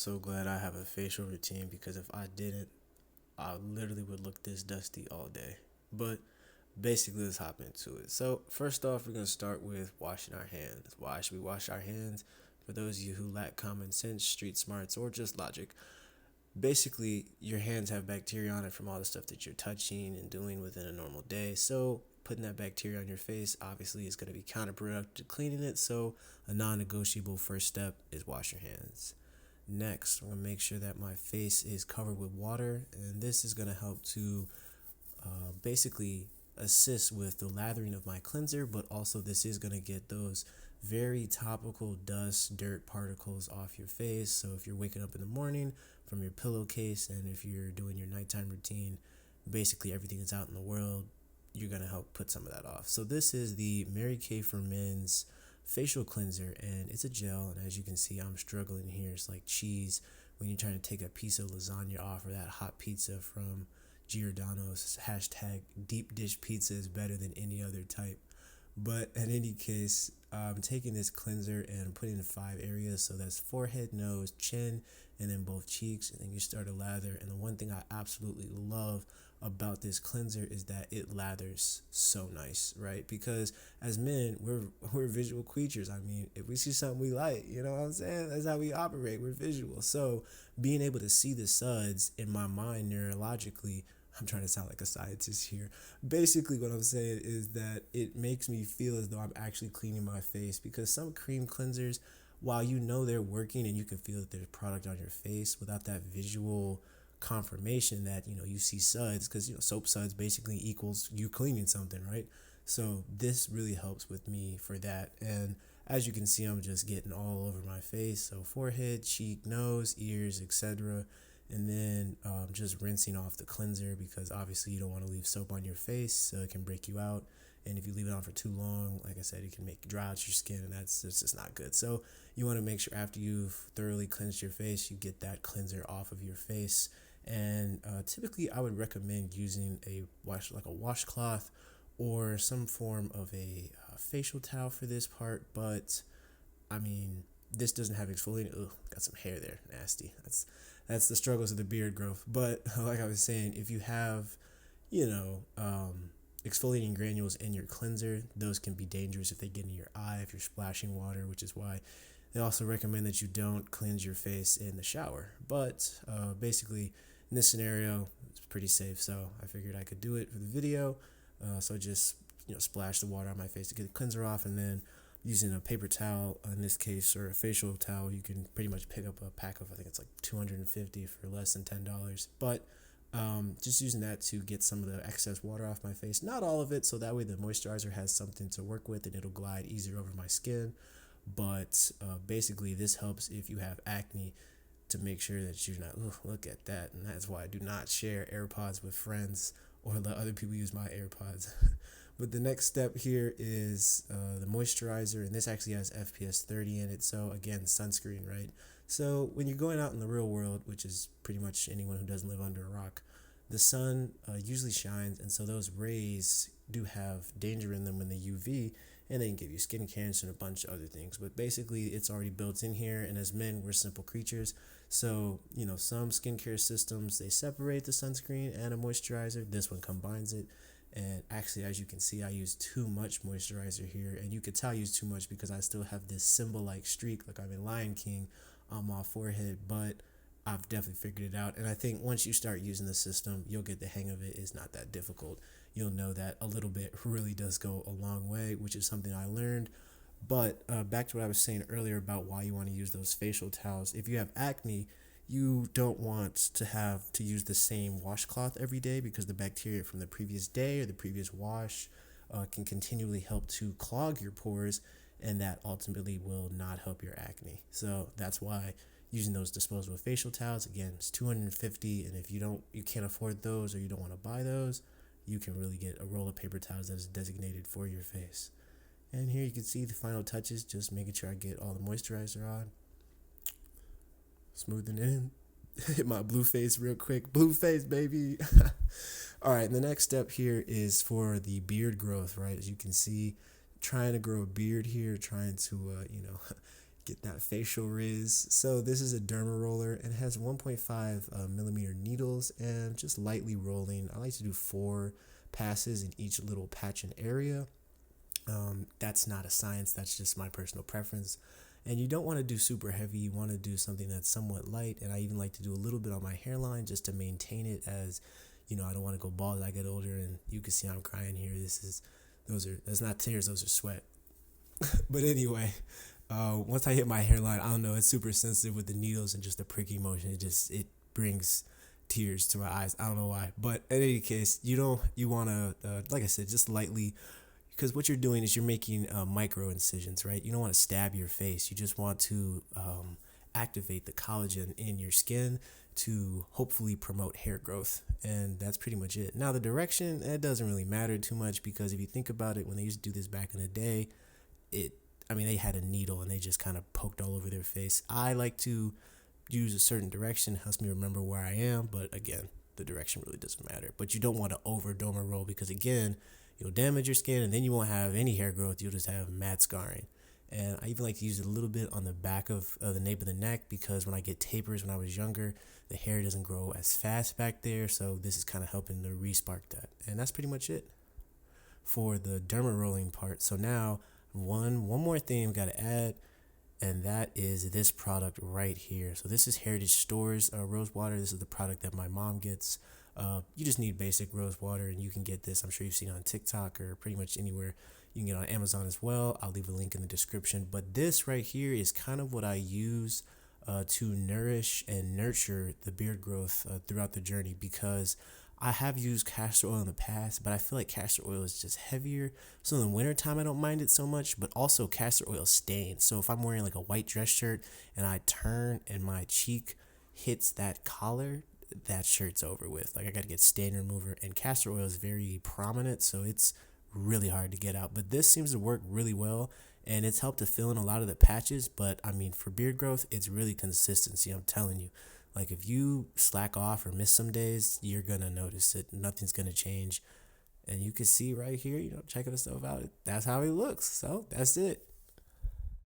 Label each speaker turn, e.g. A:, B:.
A: So glad I have a facial routine because if I didn't, I literally would look this dusty all day. But basically, let's hop into it. So, first off, we're going to start with washing our hands. Why should we wash our hands? For those of you who lack common sense, street smarts, or just logic, basically, your hands have bacteria on it from all the stuff that you're touching and doing within a normal day. So, putting that bacteria on your face obviously is going to be counterproductive to cleaning it. So, a non negotiable first step is wash your hands. Next, I'm going to make sure that my face is covered with water, and this is going to help to basically assist with the lathering of my cleanser, but also this is going to get those very topical dust, dirt particles off your face. So if you're waking up in the morning from your pillowcase, and if you're doing your nighttime routine, basically everything that's out in the world, you're going to help put some of that off. So this is the Mary Kay for Men's facial cleanser, and it's a gel, and as you can see, I'm struggling here. It's like cheese when you're trying to take a piece of lasagna off, or that hot pizza from Giordano's. Hashtag deep dish pizza is better than any other type. But in any case, I'm taking this cleanser and putting it in 5 areas. So that's forehead, nose, chin, and then both cheeks. And then you start to lather. And the one thing I absolutely love about this cleanser is that it lathers so nice, right? Because as men, we're visual creatures. I mean, if we see something we like, you know what I'm saying? That's how we operate. We're visual. So being able to see the suds in my mind neurologically, I'm trying to sound like a scientist here. Basically, what I'm saying is that it makes me feel as though I'm actually cleaning my face, because some cream cleansers, while you know they're working and you can feel that there's product on your face, without that visual confirmation that you see suds, because soap suds basically equals you cleaning something, right? So this really helps with me for that. And as you can see, I'm just getting all over my face, so forehead, cheek, nose, ears, etc. And then just rinsing off the cleanser, because obviously you don't want to leave soap on your face, so it can break you out. And if you leave it on for too long, like I said, it can make dry out your skin, and that's just not good. So you want to make sure after you've thoroughly cleansed your face, you get that cleanser off of your face. And typically, I would recommend using a washcloth or some form of a facial towel for this part. But I mean, this doesn't have exfoliating. Ugh, got some hair there, nasty. That's the struggles of the beard growth. But like I was saying, if you have, you know, exfoliating granules in your cleanser, those can be dangerous if they get in your eye, if you're splashing water, which is why they also recommend that you don't cleanse your face in the shower. But basically, in this scenario, it's pretty safe, so I figured I could do it for the video. So just splash the water on my face to get the cleanser off, and then using a paper towel in this case, or a facial towel, you can pretty much pick up a pack of, I think it's like 250 for less than $10. But just using that to get some of the excess water off my face, not all of it, so that way the moisturizer has something to work with and it'll glide easier over my skin. But basically, this helps if you have acne, to make sure that you're not, look at that. And that's why I do not share AirPods with friends or let other people use my AirPods. But the next step here is the moisturizer, and this actually has FPS 30 in it. So again, sunscreen, right? So when you're going out in the real world, which is pretty much anyone who doesn't live under a rock, the sun usually shines, and so those rays do have danger in them when they UV, and they can give you skin cancer and a bunch of other things. But basically, it's already built in here, and as men, we're simple creatures. So, some skincare systems, they separate the sunscreen and a moisturizer. This one combines it. And actually, as you can see, I use too much moisturizer here. And you could tell I use too much because I still have this symbol-like streak, like I'm in Lion King, on my forehead. But I've definitely figured it out. And I think once you start using the system, you'll get the hang of it. It's not that difficult. You'll know that a little bit really does go a long way, which is something I learned. But back to what I was saying earlier about why you want to use those facial towels. If you have acne, you don't want to have to use the same washcloth every day, because the bacteria from the previous day or the previous wash can continually help to clog your pores, and that ultimately will not help your acne. So that's why using those disposable facial towels, again, it's 250, and if you can't afford those, or you don't want to buy those, you can really get a roll of paper towels that is designated for your face. And here you can see the final touches, just making sure I get all the moisturizer on. Smoothing in. Hit my blue face real quick. Blue face, baby. All right, and the next step here is for the beard growth, right? As you can see, trying to grow a beard here, trying to, Get that facial riz. So this is a Derma roller and it has 1.5 millimeter needles and just lightly rolling. I like to do 4 passes in each little patch and area. That's not a science, that's just my personal preference. And you don't want to do super heavy, you want to do something that's somewhat light. And I even like to do a little bit on my hairline just to maintain it, as you know, I don't want to go bald as I get older. And you can see I'm crying here. That's not tears, those are sweat. But anyway, once I hit my hairline, I don't know, it's super sensitive with the needles and just the pricky motion. It brings tears to my eyes. I don't know why. But in any case, you want to, like I said, just lightly, because what you're doing is you're making micro incisions, right? You don't want to stab your face. You just want to activate the collagen in your skin to hopefully promote hair growth. And that's pretty much it. Now, the direction, it doesn't really matter too much, because if you think about it, when they used to do this back in the day, they had a needle and they just kind of poked all over their face. I like to use a certain direction, helps me remember where I am, but again, the direction really doesn't matter. But you don't want to over Derma roll, because again, you'll damage your skin and then you won't have any hair growth. You'll just have mad scarring. And I even like to use it a little bit on the back of the nape of the neck, because when I get tapers when I was younger, the hair doesn't grow as fast back there. So this is kind of helping to re-spark that. And that's pretty much it for the Derma rolling part. So now one more thing we got to add, and that is this product right here. So this is Heritage Stores rose water. This is the product that my mom gets. You just need basic rose water, and you can get this, I'm sure you've seen it on TikTok or pretty much anywhere. You can get it on Amazon as well. I'll leave a link in the description. But this right here is kind of what I use to nourish and nurture the beard growth throughout the journey, because I have used castor oil in the past, but I feel like castor oil is just heavier. So in the wintertime, I don't mind it so much, but also castor oil stains. So if I'm wearing like a white dress shirt and I turn and my cheek hits that collar, that shirt's over with. Like, I got to get stain remover, and castor oil is very prominent, so it's really hard to get out. But this seems to work really well, and it's helped to fill in a lot of the patches. But I mean, for beard growth, it's really consistency, I'm telling you. Like, if you slack off or miss some days, you're going to notice it. Nothing's going to change. And you can see right here, checking the stuff out. That's how it looks. So that's it.